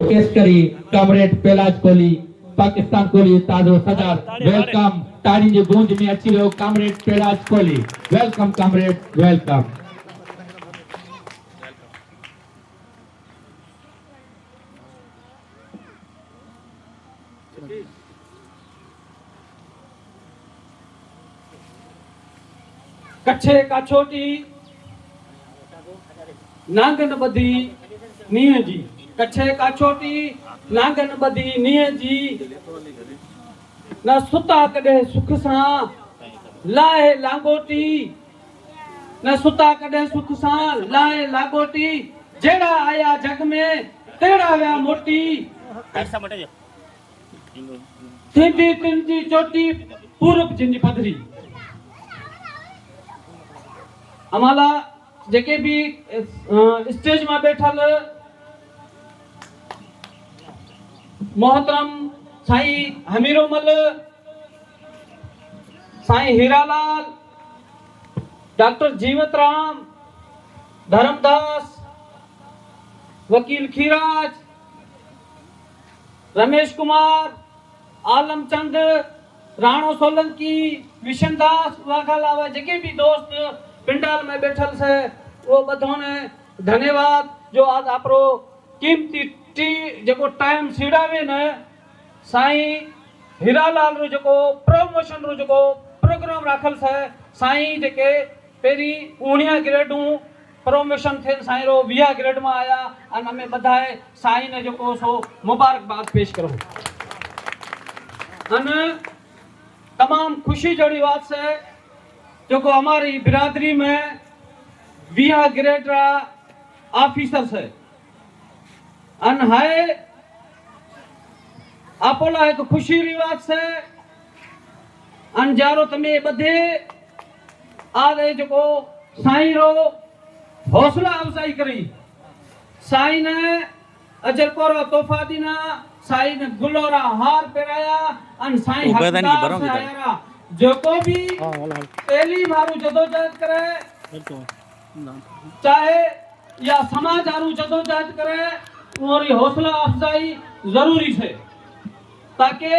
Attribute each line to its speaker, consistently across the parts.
Speaker 1: કેસકરી કમરેડ પેલાજ કોહલી પાકિસ્તાન કોહલી તાજો સજાર વેલકમ તાળી ની ગૂંજ में अची रहियो कमरेड पेलाज कोहली वेलकम कमरेड वेलकम
Speaker 2: कच्छे काछोटी नांगन बधी नीह जी कच्छे काछोटी नांगन बधी नीह जी न सुता कदे सुख सां लाए लांगोटी न सुता कदे सुख सां लाए लांगोटी जेड़ा आया जग में तेड़ा व्या मोटी थींदी तिंजी चोटी पूरब जिंजी पधरी आम्हाला जेके भी स्टेज में बैठल मोहतरम साईं हमीरोमल साईं हीरालाल डॉक्टर जीवतराम धर्मदास वकील खीराज रमेश कुमार आलमचंद राणो सोलंकी विशनदास वाघालावा जेके भी दोस्त पिंडाल में बैठल से वो बधों ने धन्यवाद जो आज आपरो कीमती जो टाइम सीड़ावे ने साईं हीरालाल रो जो प्रमोशन रो जो प्रोग्राम राखल से साईं जेके पेरी 19 ग्रेडू प्रमोशन थे साईं रो 20 ग्रेड में आया और हमें बधाए साईं ने जो सो मुबारकबाद पेश करो अने तमाम खुशी जड़ी बात से जो को हमारी बिरादरी में 20 ग्रेड ऑफिसर है अन है आपोला एक खुशी रिवाज से अन जारो तमे बधे आदे जो को साईं रो हौसला अफजाई करी साईं ने अजरपुर तोहफा दीना साईं ने गुलोरा हार पहराया अन साईं हकदार से आया जो को भी पहली मारू जदोजहद करे चाहे या समाज आरू जदोजहद करे और हौसला अफजाई जरूरी है ताकि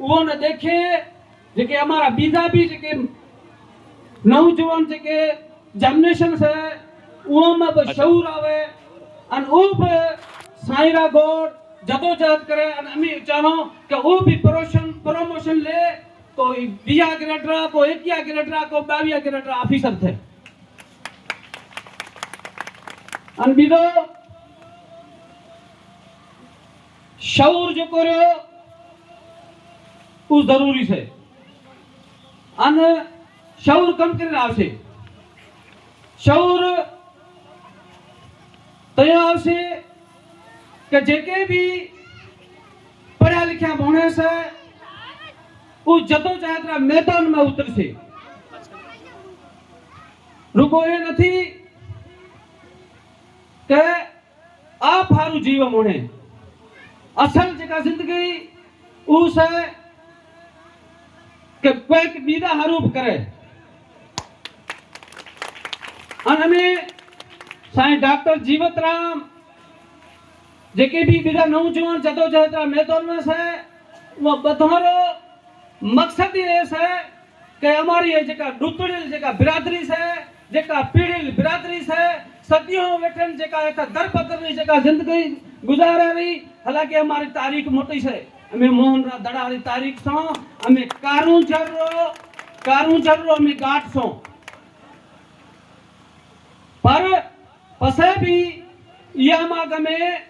Speaker 2: वो न देखे जेके हमारा बीजा भी जेके नौजवान जेके जनरेशन से वो में शऊर आवे अन वो भी साईरा गोड़ जदोजहद करे अन हमें चाहो कि वो भी प्रमोशन ले तो 20 ग्रेड को 21 ग्रेड को 22 ग्रेड ऑफिसर थे अन बीजो शऊर जो करो वो जरूरी है अन शऊर कम करने आवश्य शऊर तय आवश्य कि जेके भी पढ़ा लिखा होने से वो जदोजहद मैदान में उतर से रुको ये नहीं कि आप हारू जीवन होने असल जगह जिंदगी उस है कि कोई बीदा हरूप करे हमें साईं डॉक्टर जीवतराम जेके भी बीदा नौजवान जदोजहद मैदान में से वो बधारो मकसद ये है कि हमारी ये जगह डुतड़िल जगह बिरादरी से जगह पीड़िल बिरादरी से सदियों वेठन जगह एक दर बदर जगह जिंदगी गुजारा रही हालांकि हमारी तारीख मोटी है हमें मोहन रा दड़ारी तारीख सो हमें कारू जरो हमें गाठ सो पर पसे भी यह माग में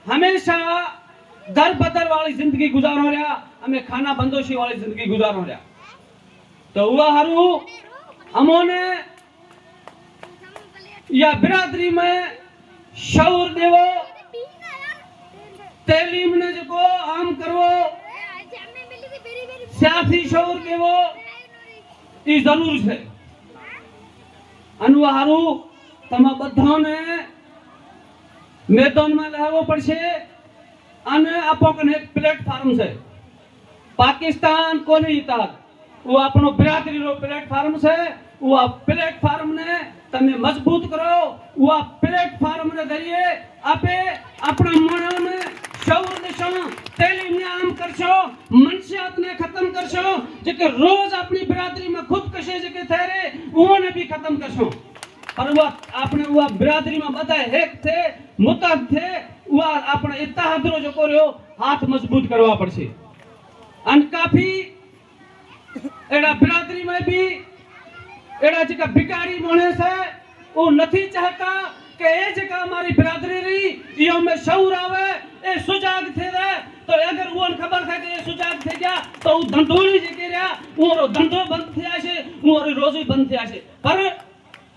Speaker 2: हमेशा दर बदर वाली जिंदगी गुजारो रहा हमें खाना बंदोशी वाली जिंदगी गुजारो रहा तो हुआ हरू हमोने या बिरादरी में शऊर देवो तालीम ने जो आम करवो सियासी शऊर देवो ये जरूर है अनुवा हरू तमा बधाओ ने मैदान में लहवो पड़शे अने आपो कने एक प्लेटफॉर्म से पाकिस्तान कोनी तक वो अपनो बिरादरी रो प्लेटफॉर्म से वो प्लेटफॉर्म ने तने मजबूत करो वो प्लेटफॉर्म ने जरिए आपे अपना मन में जेके रोज अपनी बिरादरी में खुदकशी जेके थे रे उन्होंने भी खत्म करशो और वो अपने वो बिरादरी में बताए हेक थे मुतहद थे वो अपने इत्तेहाद रो जो करो हाथ मजबूत करवा पड़से अन काफी एड़ा बिरादरी में भी एड़ा जेका भिखारी मानस है वो नहीं चाहता कि ए जेका हमारी बिरादरी रही इहो में शऊर आवे ए सुजाग थे रे तो अगर वो खबर था कि सुजाग थे गया तो वो धंधोली जेके रहा वो धंधो बंद थिया छे वो रोजी बंद थिया छे पर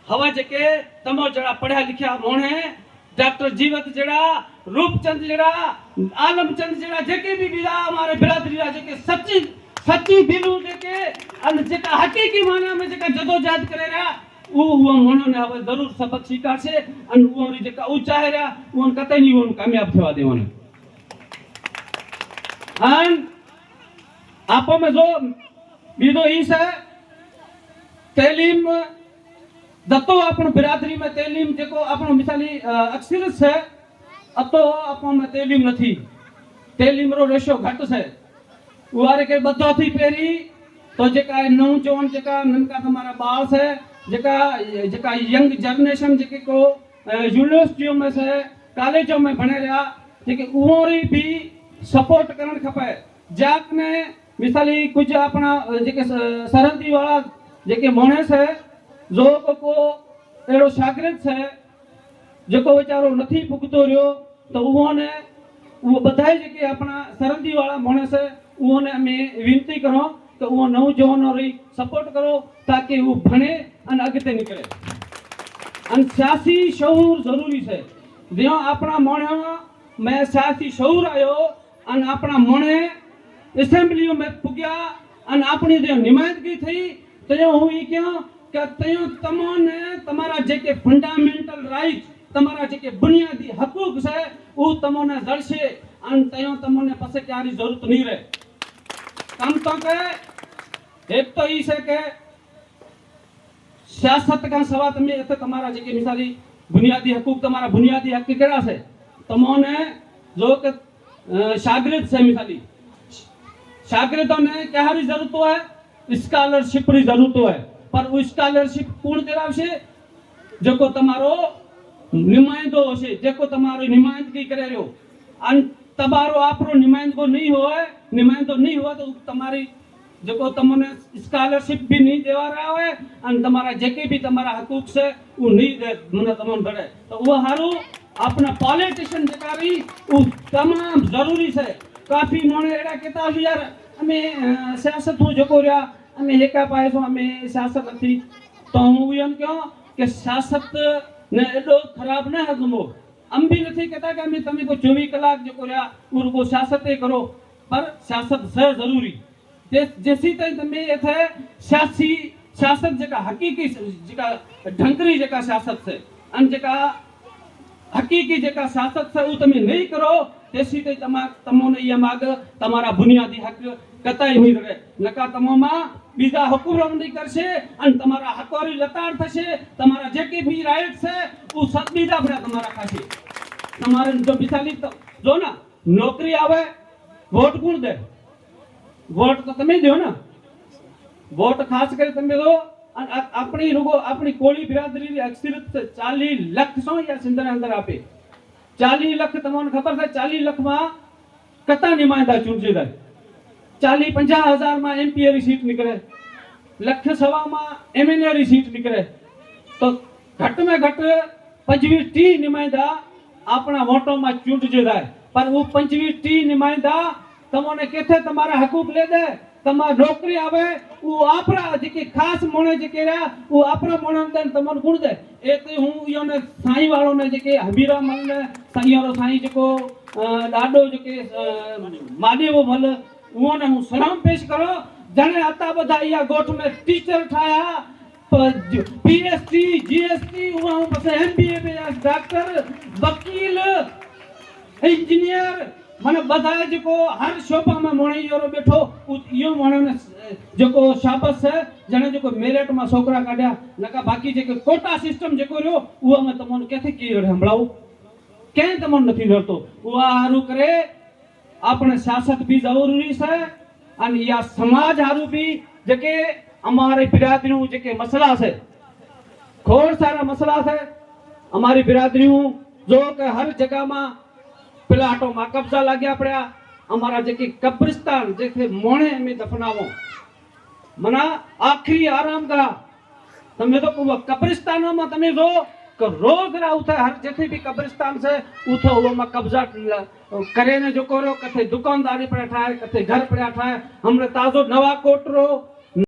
Speaker 2: हवा जेके तमो जड़ा पढ़ा लिखया मोणे डॉक्टर जीवत जड़ा रूपचंद जड़ा आलमचंद जड़ा जेके भी बिरा हमारे बिरादरी रा जेके सच्ची सच्ची दिलू जेके अन जेका हकीकी माना में जेका जदोजहद करे रहा वो मानो ने હવે જરૂર સબક સ્વીકારશે અને वो जेका ऊंचा है रहा वो कतई नहीं वो कामयाब થવા દેવાનો अन आपो में जो बीजो ई है तालीम दतो अपन बिरादरी में तालीम जेको अपन मिसाली अक्सरियत है अतो अपन में तालीम नहीं तालीम रो रेशो घट है उवारे के बधो थी पेरी तो जेका नौजवान जेका ननका तुम्हारा बाल है जेका जेका यंग जनरेशन जेके को यूनिवर्सिटियों में से कॉलेजों में बने रहा जेके उहोरी भी सपोर्ट करण खपे जाक ने मिसाली कुछ अपना जेके सरहदी वाला जेके मानस है जो को एड़ो शागिर्द है जेको बेचारो नहीं पुगतो रियो तो उहोने वो बधाई जेके अपना सरहदी वाला मानस है उहोने हमें विनती करो तो वो नौजवानों री सपोर्ट करो ताकि वो भणे और अगते निकले अन सियासी शऊर जरूरी है जो अपना मणे में सियासी शऊर आयो अन अपना मणे असेंबलियों में पुग्या अन अपनी जो नुमाइंदगी थी तो हुई क्यों कि तयो तमोने तुम्हारा जेके फंडामेंटल राइट तुम्हारा जेके बुनियादी हकूक है वो तमोने जड़से अन तयो तमोने पसे क्यारी जरूरत नहीं रहे काम तो के एक तो इस है के सियासत का सवाल तुम्हें ऐसे तुम्हारा जेके मिसाली बुनियादी हकूक तुम्हारा बुनियादी हक केड़ा से तमोने जो के शागिर्द से मिसाली शागिर्दों ने क्या हरी जरूरत है स्कॉलरशिप री जरूरत है पर वो स्कॉलरशिप कौन कराव से जेको तुम्हारो नुमाइंदो से जेको तुम्हारी नुमाइंदगी करे रहो अन तबारो आपरो नुमाइंदो नहीं हुआ तो तुम्हारी जो तमने स्कॉलरशिप भी नहीं देवा रहा है और तुम्हारा जेके भी तुम्हारा हकूक से वो नहीं दे मने तमन बड़े तो वो हारू अपना पॉलिटिशियन जेका भी वो तमाम जरूरी है काफी मोने एड़ा कहता यार हमें सियासत हो जो रहा हमें एका पाए सो हमें सियासत नहीं तो हूँ यन क्यों कि सियासत ने एडो खराब न हजमो हम भी नहीं कहता कि हमें तमें को 24 कलाक जो रहा उनको सियासत करो पर सियासत है जरूरी जैसी तमें ये थे सियासी सियासत जेका हकीकी जेका ढंकरी जेका सियासत से अन जेका हकीकी जेका सियासत से वो तमें नहीं करो तेसी ते तमोने ये माग तुम्हारा बुनियादी हक कतई नहीं रहे नका तमोमा बीजा हुकुम नहीं करशे अन तुम्हारा हकोरी लताड़ थशे तुम्हारा जेके भी राइट्स है वो सब बीजा भरा तुम्हारा खाशे तुम्हारे जो मिसाली तो जो ना नौकरी आवे वोट कौन दे वोट तो तमें दो ना वोट खास कर तमें दो अपनी रुगो अपनी कोली बिरादरी अक्सरियत से 40 लाख सो या सिंधर अंदर आपे 40 लाख तमोने खबर है 40 लाख में कता नुमाइंदा चूंटजे जाए 40-50 हजार में एमपी री सीट निकले लख सवा में एमएलए री सीट निकले तो घट में घट 25-30 नुमाइंदा अपना वोटों में चूंटजे जाए पर वो 25-30 नुमाइंदा तमोने केथे तुम्हारा हकूक ले दे तमार नौकरी आवे वो आपरा जेके खास मोने जेके रा वो आपरा मोने दे तमन गुण दे एक हूं यो ने साईं वालो ने जेके हबीरा मल ने साईं साईं जेको डाडो जेके मादेवो मल वो ने हूं सलाम पेश करो जने आता बधाइया गोठ में टीचर ठाया पीएचडी जीएसटी वो बस एमबीए में डॉक्टर वकील इंजीनियर माने बधाए जो हर शोभा में मोणे योरो बैठो यो मोणे ने जो शाबाश है जने जो मेरिट में छोकरा काढ्या नका बाकी जो कोटा सिस्टम जो रहो वो में तमोने केथे की हमलाऊ कहीं तमोने नहीं रतो वो हारू करे अपने सियासत भी जरूरी है અને या समाज हारू भी जेके हमारी बिरादरियों जेके मसला से खोड़ सारा मसला है हमारी बिरादरियों जो के हर जगह में प्लाटों में कब्जा लाग्या पड़ा हमारा जेके कब्रिस्तान जेके मोणे में दफनावो मना आखिरी आराम करा तमे तो कब्रिस्तानों में तमे जो કે રોજ ઉઠે હર જેથી બી કબ્રિસ્તાન છે ઉઠો ઓમાં કબજા કરે ને જો કરો કથે દુકાનદારી પર ઠાય કથે ઘર પર ઠાય હમણે તાજો નવા કોટરો